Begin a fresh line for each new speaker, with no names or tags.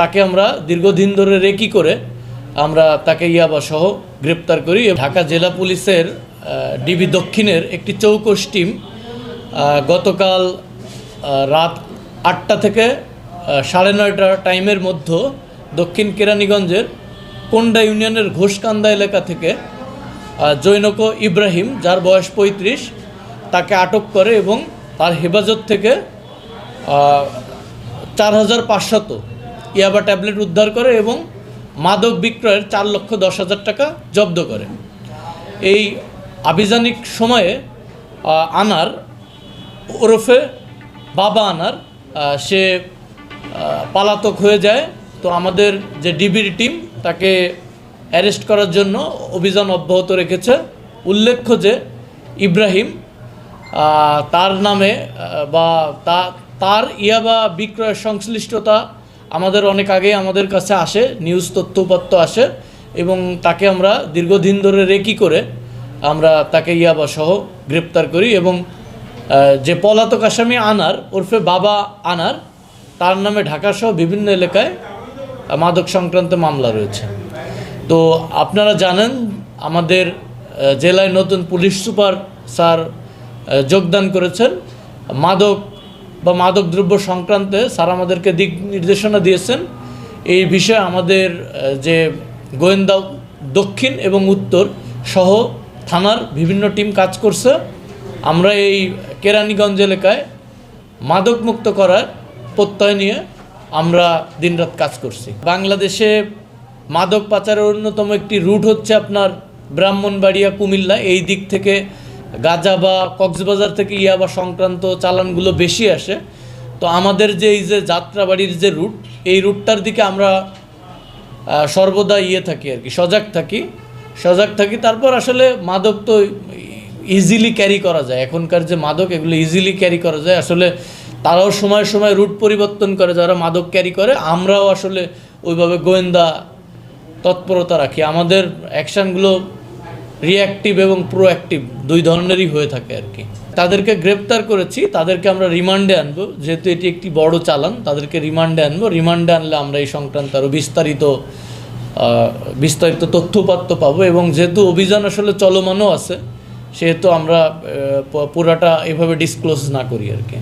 তাকে আমরা দীর্ঘদিন ধরে রেকি করে আমরা তাকে ইয়াবা সহ গ্রেপ্তার করি। ঢাকা জেলা পুলিশের ডিবি দক্ষিণের একটি চৌকস টিম গতকাল রাত 8টা থেকে 9:30 টাইমের মধ্যে দক্ষিণ কেরানীগঞ্জের কোন্ডা ইউনিয়নের ঘোষকান্দা এলাকা থেকে জৈনক ইব্রাহিম, যার বয়স 35, তাকে আটক করে এবং তার হেফাজত থেকে 4500 ইয়াবা ট্যাবলেট উদ্ধার করে এবং মাদক বিক্রয়ের 4,10,000 টাকা জব্দ করে। এই আভিযানিক সময়ে আনার ওরফে বাবা আনার সে পলাতক হয়ে যায়। তো আমাদের যে ডিবির টিম তাকে অ্যারেস্ট করার জন্য অভিযান অব্যাহত রেখেছে। উল্লেখ্য যে ইব্রাহিম তার নামে বা তার ইয়াবা বিক্রয়ের সংশ্লিষ্টতা আমাদের অনেক আগেই আমাদের কাছে আসে, নিউজ তথ্যপত্র আসে এবং তাকে আমরা দীর্ঘদিন ধরে রেকি করে আমরা তাকে ইয়াবা সহ গ্রেপ্তার করি এবং যে পলাতক আসামি আনার ওরফে বাবা আনার, তার নামে ঢাকাসহ বিভিন্ন এলাকায় মাদক সংক্রান্ত মামলা রয়েছে। তো আপনারা জানেন আমাদের জেলায় নতুন পুলিশ সুপার স্যার যোগদান করেছেন। মাদকদ্রব্য সংক্রান্তে স্যার আমাদেরকে দিক নির্দেশনা দিয়েছেন। এই বিষয়ে আমাদের যে গোয়েন্দা দক্ষিণ এবং উত্তর সহ থানার বিভিন্ন টিম কাজ করছে। আমরা এই কেরানীগঞ্জ এলাকায় মাদকমুক্ত করার প্রত্যয় নিয়ে আমরা দিনরাত কাজ করছি। বাংলাদেশে মাদক পাচারের অন্যতম একটি রুট হচ্ছে আপনার ব্রাহ্মণবাড়িয়া, কুমিল্লা। এই দিক থেকে গাজা বা কক্সবাজার থেকে ইয়াবা সংক্রান্ত চালানগুলো বেশি আসে। তো আমাদের যে এই যে যাত্রাবাড়ির যে রুট, এই রুটটার দিকে আমরা সর্বদা থাকি আর কি, সজাগ থাকি। তারপর আসলে মাদক তো ইজিলি ক্যারি করা যায়, এখনকার যে মাদক এগুলো ইজিলি ক্যারি করা যায়। আসলে তারাও সময় সময় রুট পরিবর্তন করে যারা মাদক ক্যারি করে, আমরাও আসলে ওইভাবে গোয়েন্দা তৎপরতা রাখি। আমাদের অ্যাকশানগুলো রিঅ্যাক্টিভ এবং প্রোঅ্যাক্টিভ দুই ধরনেরই হয়ে থাকে আর কি। তাদেরকে গ্রেপ্তার করেছি, তাদেরকে আমরা রিমান্ডে আনবো, যেহেতু এটি একটি বড় চালান। তাদেরকে রিমান্ডে আনবো। রিমান্ডে আনলে আমরা এই সংক্রান্ত আরও বিস্তারিত তথ্যপত্র পাবো এবং যেহেতু অভিযান আসলে চলমানও আছে, সেহেতু আমরা পুরাটা এভাবে ডিসক্লোজ না করি আর কি।